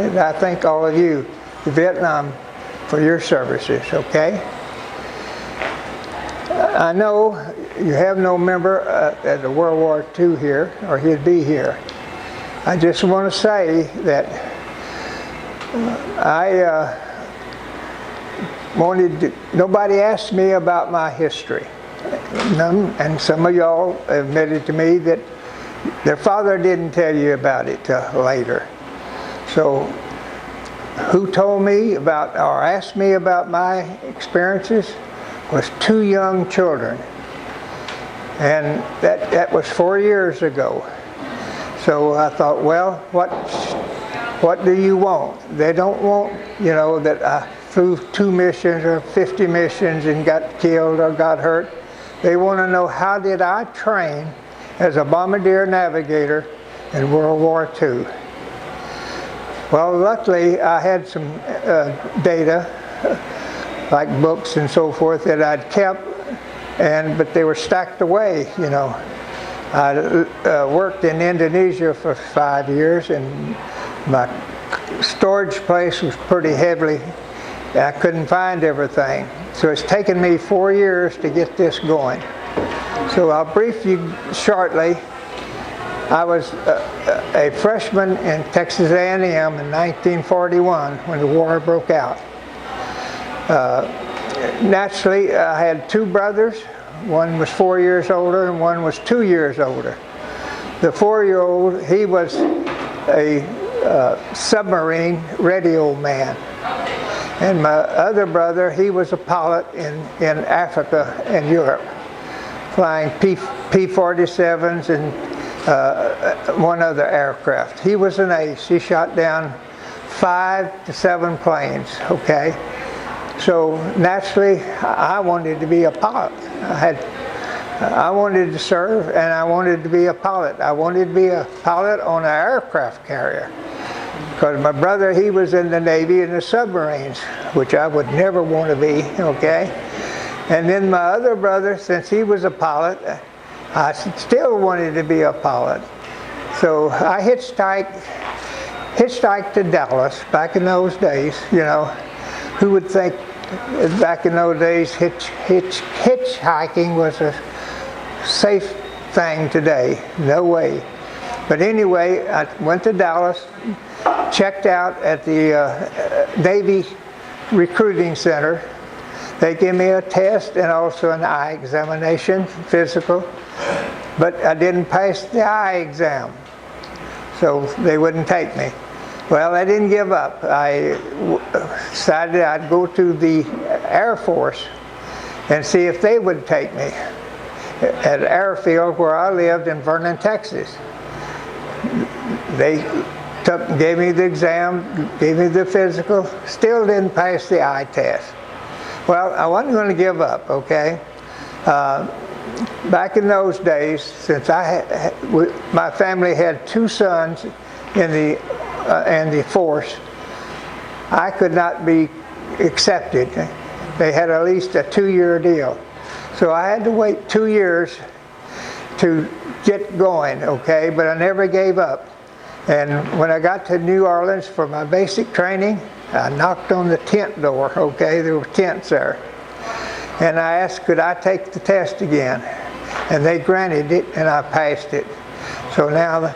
And I thank all of you in Vietnam for your services, okay? I know you have no member at the World War II here, or he'd be here. I just want to say that nobody asked me about my history. And some of y'all admitted to me that their father didn't tell you about it till later. So who told me about or asked me about my experiences was 2 young children. And that was 4 years ago. So I thought, well, what do you want? They don't want, you know, that I flew 2 missions or 50 missions and got killed or got hurt. They want to know, how did I train as a bombardier navigator in World War II? Well, luckily I had some data, like books and so forth, that I'd kept, but they were stacked away, you know. I worked in Indonesia for 5 years, and my storage place was pretty heavily. I couldn't find everything. So it's taken me 4 years to get this going. So I'll brief you shortly. I was a freshman in Texas A&M in 1941 when the war broke out. Naturally, I had 2 brothers. One was 4 years older and one was 2 years older. The 4-year-old, he was a submarine radio man. And my other brother, he was a pilot in Africa and Europe, flying P-47s and one other aircraft. He was an ace. He shot down 5 to 7 planes, okay? So naturally, I wanted to be a pilot. I wanted to serve, and I wanted to be a pilot. I wanted to be a pilot on an aircraft carrier. Because my brother, he was in the Navy in the submarines, which I would never want to be, okay? And then my other brother, since he was a pilot, I still wanted to be a pilot. So I hitchhiked to Dallas back in those days, you know. Who would think back in those days hitchhiking was a safe thing today? No way. But anyway, I went to Dallas, checked out at the Navy Recruiting Center. They gave me a test and also an eye examination, physical, but I didn't pass the eye exam, so they wouldn't take me. Well, I didn't give up. I decided I'd go to the Air Force and see if they would take me at an airfield where I lived in Vernon, Texas. They gave me the exam, gave me the physical, still didn't pass the eye test. Well, I wasn't going to give up, okay? Back in those days, since my family had 2 sons in the force, I could not be accepted. They had at least a 2-year deal. So I had to wait 2 years to get going, okay? But I never gave up. And when I got to New Orleans for my basic training, I knocked on the tent door, okay? There were tents there. And I asked, could I take the test again? And they granted it, and I passed it. So now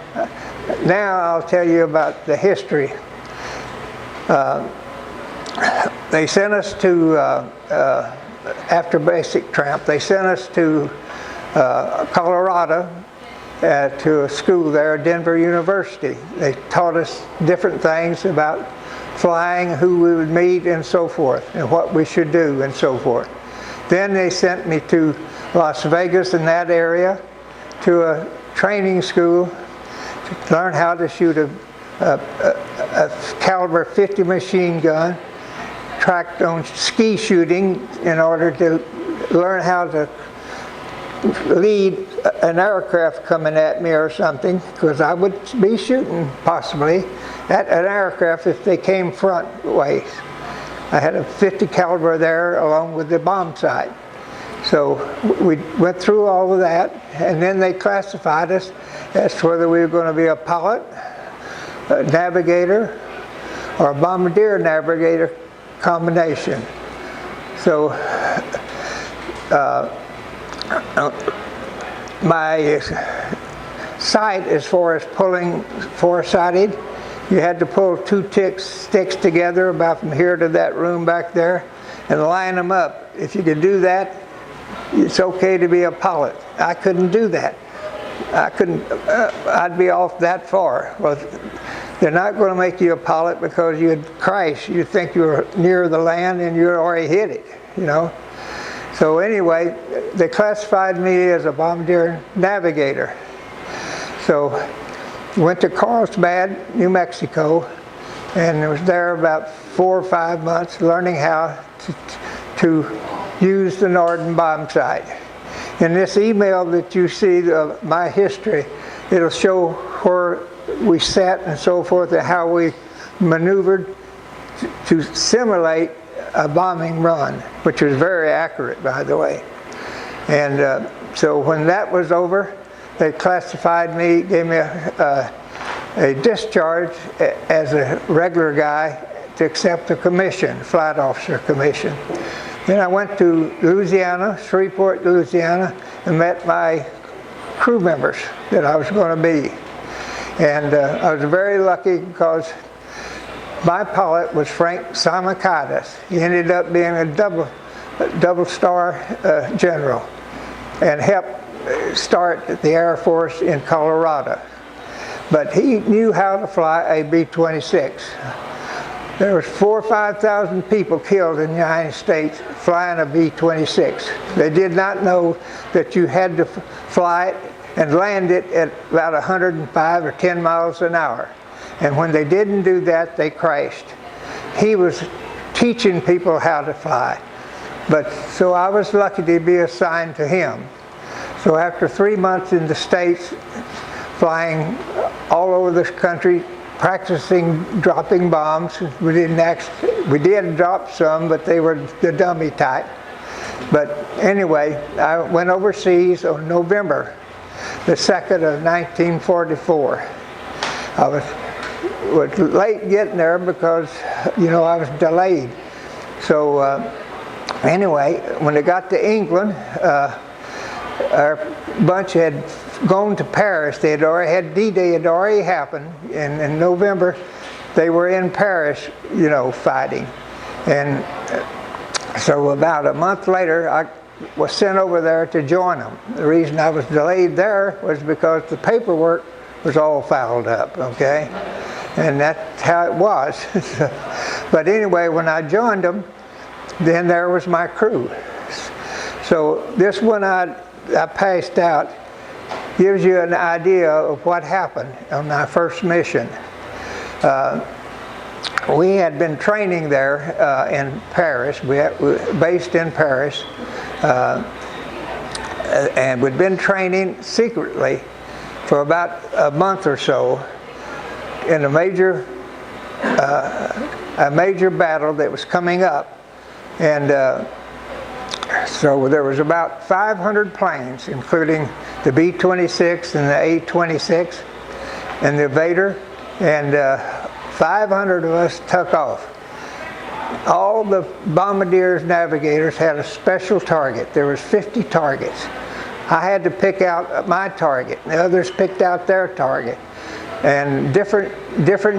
I'll tell you about the history. They sent us to, after basic tramp, they sent us to Colorado to a school there, Denver University. They taught us different things about flying, who we would meet, and so forth, and what we should do, and so forth. Then they sent me to Las Vegas in that area to a training school to learn how to shoot a caliber 50 machine gun, tracked on ski shooting in order to learn how to lead an aircraft coming at me or something, because I would be shooting possibly at an aircraft if they came front ways. I had a 50 caliber there along with the bomb sight. So we went through all of that, and then they classified us as to whether we were going to be a pilot, a navigator, or bombardier navigator combination. So my sight, as far as pulling four-sided, you had to pull two sticks together about from here to that room back there and line them up. If you could do that, it's okay to be a pilot. I couldn't do that. I'd be off that far. Well, they're not going to make you a pilot because you'd crash. You think you're near the land and you'd already hit it, you know. So anyway, they classified me as a bombardier navigator. So went to Carlsbad, New Mexico, and was there about 4 or 5 months learning how to use the Norden bomb sight. In this email that you see of my history, it'll show where we sat and so forth and how we maneuvered to simulate a bombing run, which was very accurate, by the way. And so when that was over, they classified me, gave me a discharge as a regular guy to accept a commission, flight officer commission. Then I went to Louisiana, Shreveport, Louisiana, and met my crew members that I was going to be. And I was very lucky because my pilot was Frank Simakidis. He ended up being a double star general and helped start the Air Force in Colorado. But he knew how to fly a B-26. There was 4,000 or 5,000 people killed in the United States flying a B-26. They did not know that you had to fly it and land it at about 105 or 10 miles an hour. And when they didn't do that, they crashed. He was teaching people how to fly. But so I was lucky to be assigned to him. So after 3 months in the States, flying all over this country, practicing dropping bombs, we did drop some, but they were the dummy type. But anyway, I went overseas on November the 2nd of 1944. I was late getting there because, you know, I was delayed. So anyway, when they got to England, our bunch had gone to Paris. They had already had D-Day had already happened, and in November they were in Paris, you know, fighting. And so about a month later, I was sent over there to join them. The reason I was delayed there was because the paperwork was all fouled up, okay? And that's how it was. But anyway, when I joined them, then there was my crew. So this one I passed out gives you an idea of what happened on my first mission. We had been training there in Paris. We were based in Paris, and we'd been training secretly for about a month or so in a major battle that was coming up. And so there was about 500 planes, including the B-26 and the A-26 and the Vader, and 500 of us took off. All the bombardiers, navigators had a special target. There was 50 targets. I had to pick out my target. The others picked out their target. And different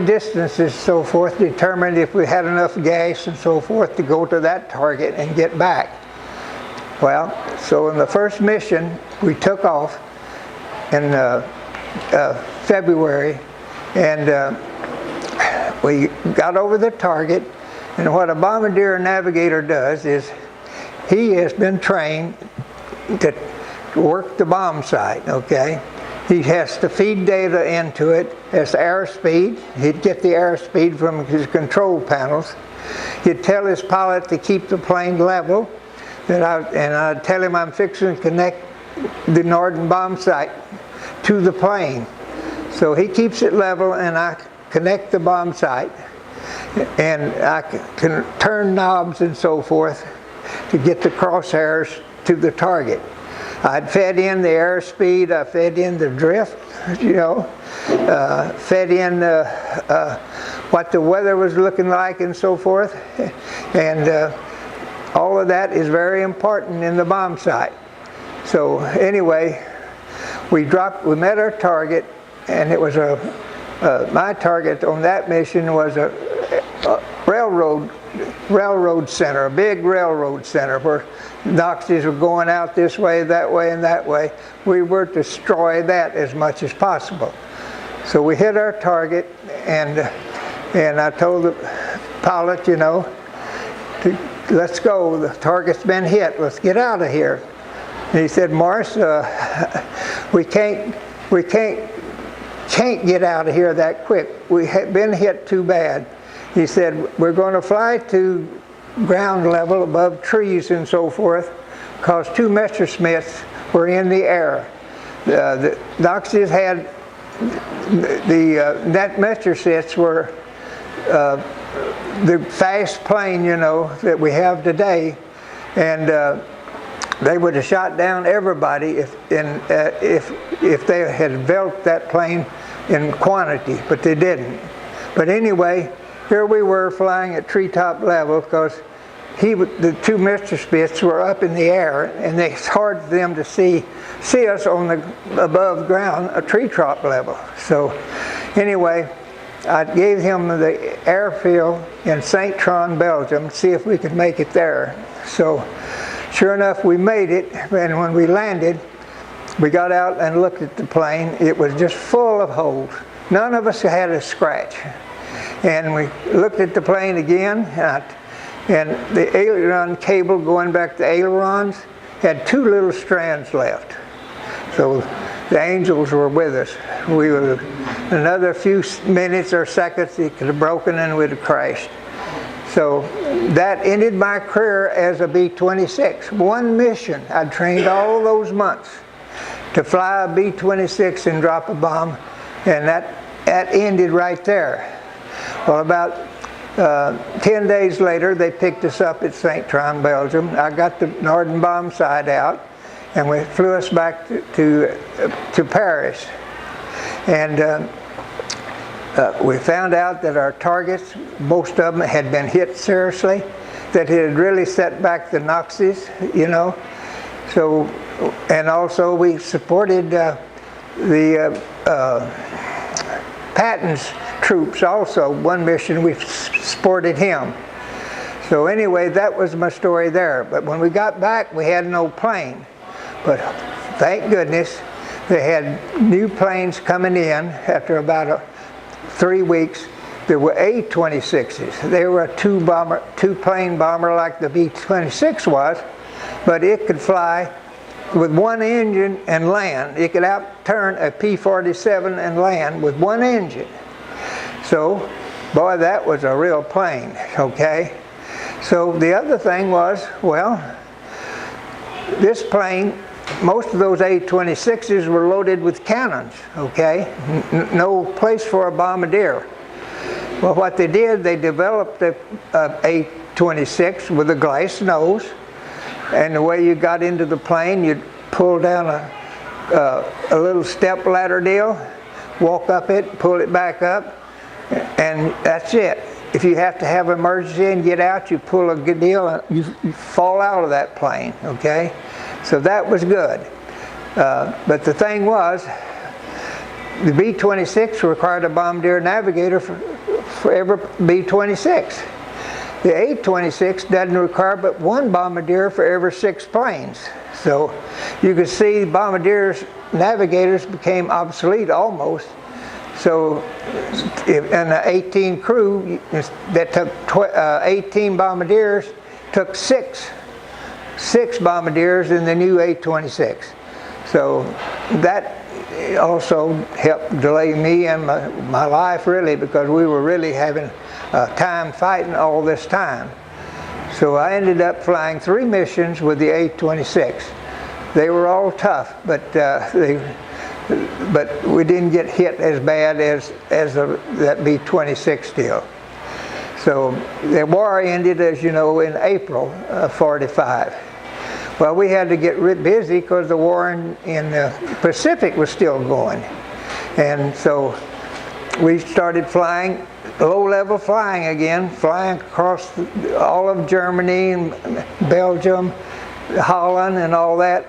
distances, so forth, determined if we had enough gas and so forth to go to that target and get back. Well, so in the first mission, we took off in February, and we got over the target. And what a bombardier navigator does is he has been trained to work the bomb sight, okay? He has to feed data into it as airspeed. He'd get the airspeed from his control panels. He'd tell his pilot to keep the plane level. And I'd tell him I'm fixing to connect the Norden bomb sight to the plane. So he keeps it level, and I connect the bomb sight. And I can turn knobs and so forth to get the crosshairs to the target. I'd fed in the airspeed, I fed in the drift, you know, fed in what the weather was looking like and so forth. And all of that is very important in the bomb sight. So anyway, we met our target, and it was my target on that mission was a railroad center, a big railroad center where Nazis were going out this way, that way, and that way. We were to destroy that as much as possible. So we hit our target, and I told the pilot, you know, let's go. The target's been hit. Let's get out of here. And he said, Morris, we can't get out of here that quick. We have been hit too bad. He said, we're going to fly to ground level above trees and so forth, because 2 Messerschmitts were in the air. The Nazis had that Messerschmitts were the fast plane, you know, that we have today, and they would have shot down everybody if they had built that plane in quantity, but they didn't. But anyway, here we were flying at treetop level, because the 2 Messerschmitts were up in the air, and it's hard for them to see us on the above ground, a treetop level. So anyway, I gave him the airfield in St. Tron, Belgium, to see if we could make it there. So sure enough, we made it, and when we landed, we got out and looked at the plane. It was just full of holes. None of us had a scratch. And we looked at the plane again, and the aileron cable going back to ailerons had 2 little strands left. So the angels were with us. We were another few minutes or seconds, it could have broken and we'd have crashed. So that ended my career as a B-26. One mission. I trained all those months to fly a B-26 and drop a bomb, and that ended right there. Well, about 10 days later, they picked us up at St. Tron, Belgium. I got the Norden bomb sight out, and we flew us back to Paris. And we found out that our targets, most of them had been hit seriously, that it had really set back the Nazis, you know. So, and also we supported the Patton's troops also. One mission we supported him. So anyway, that was my story there. But when we got back, we had no plane. But thank goodness they had new planes coming in after about 3 weeks. There were A-26s. They were a two-plane bomber like the B-26 was, but it could fly with one engine and land. It could outturn a P-47 and land with one engine. So, boy, that was a real plane, okay? So the other thing was, well, this plane, most of those A-26s were loaded with cannons, okay? No place for a bombardier. Well, what they did, they developed a A-26 with a glass nose, and the way you got into the plane, you'd pull down a little step ladder deal, walk up it, pull it back up, and that's it. If you have to have an emergency and get out, you pull a good deal and you fall out of that plane, okay? So that was good. But the thing was, the B-26 required a bombardier navigator for every B-26. The A-26 doesn't require but one bombardier for every 6 planes. So you could see bombardiers, navigators became obsolete almost. So in the 18 crew that took 18 bombardiers, took six bombardiers in the new A-26. So that also helped delay me and my life really, because we were really having time fighting all this time. So I ended up flying 3 missions with the A-26. They were all tough, but we didn't get hit as bad as that B-26 deal. So the war ended, as you know, in April of '45. Well, we had to get busy because the war in the Pacific was still going. And so we started flying low-level flying again, flying across all of Germany and Belgium, Holland and all that,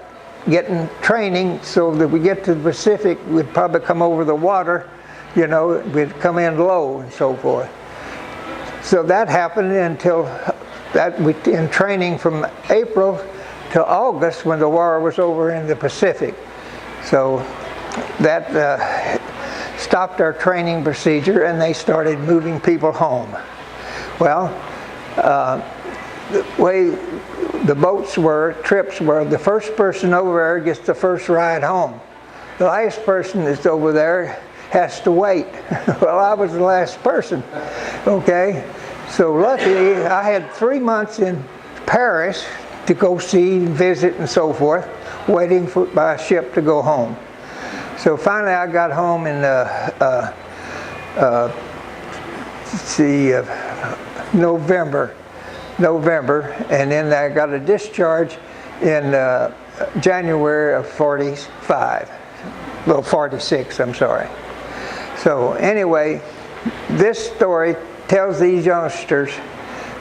getting training so that we get to the Pacific, we'd probably come over the water, you know, we'd come in low and so forth. So that happened until that we in training from April to August when the war was over in the Pacific. So that stopped our training procedure and they started moving people home. Well, the way the trips were, the first person over there gets the first ride home. The last person that's over there has to wait. Well, I was the last person, okay? So luckily, I had 3 months in Paris to go see, visit, and so forth, waiting by a ship to go home. So finally, I got home in November, and then I got a discharge in January of 45. Well, 46, I'm sorry. So anyway, this story tells these youngsters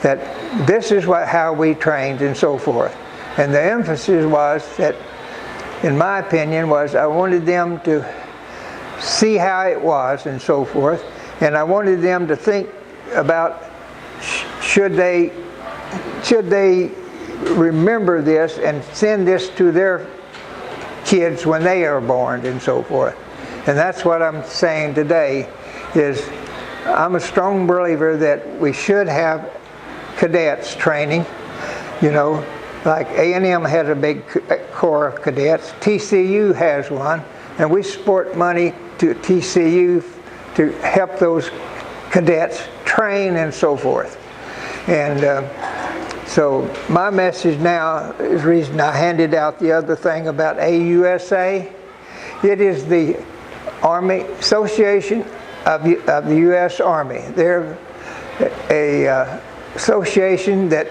that this is how we trained and so forth. And the emphasis was that, in my opinion, was I wanted them to see how it was and so forth. And I wanted them to think about should they remember this and send this to their kids when they are born and so forth. And that's what I'm saying today is I'm a strong believer that we should have cadets training. You know, like A&M has a big corps of cadets, TCU has one, and we support money to TCU to help those cadets train and so forth. And so my message now is the reason I handed out the other thing about AUSA. It is the Army Association of the U.S. Army. They're a association that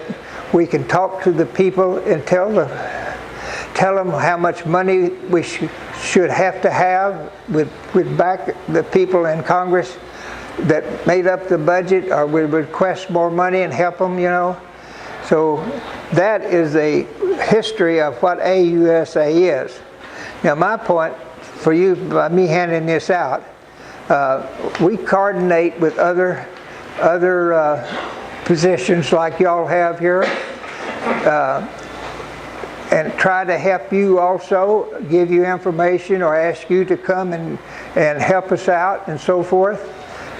we can talk to the people and tell them how much money we should have to have. We'd back the people in Congress that made up the budget, or we request more money and help them, you know. So that is a history of what AUSA is. Now my point for you, by me handing this out, we coordinate with other positions like y'all have here, and try to help you also, give you information or ask you to come and help us out and so forth.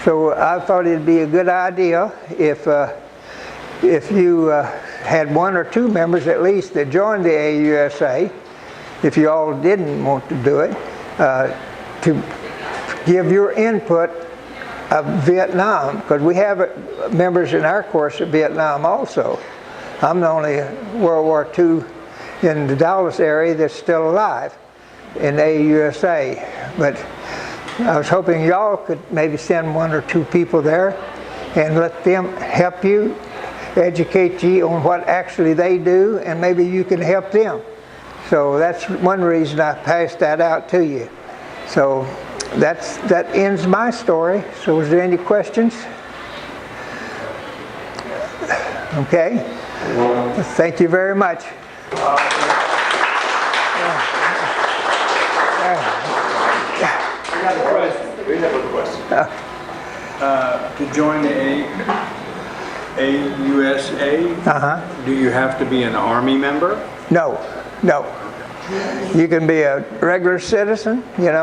So I thought it'd be a good idea if you had 1 or 2 members at least that joined the AUSA, if you all didn't want to do it, to give your input of Vietnam, because we have members in our course of Vietnam also. I'm the only World War II in the Dallas area that's still alive in AUSA. But I was hoping y'all could maybe send 1 or 2 people there and let them help you, educate you on what actually they do, and maybe you can help them. So that's one reason I passed that out to you. So that ends my story. So is there any questions? Okay. Thank you very much. We have a question. To join the AUSA, do you have to be an Army member? No. You can be a regular citizen, you know.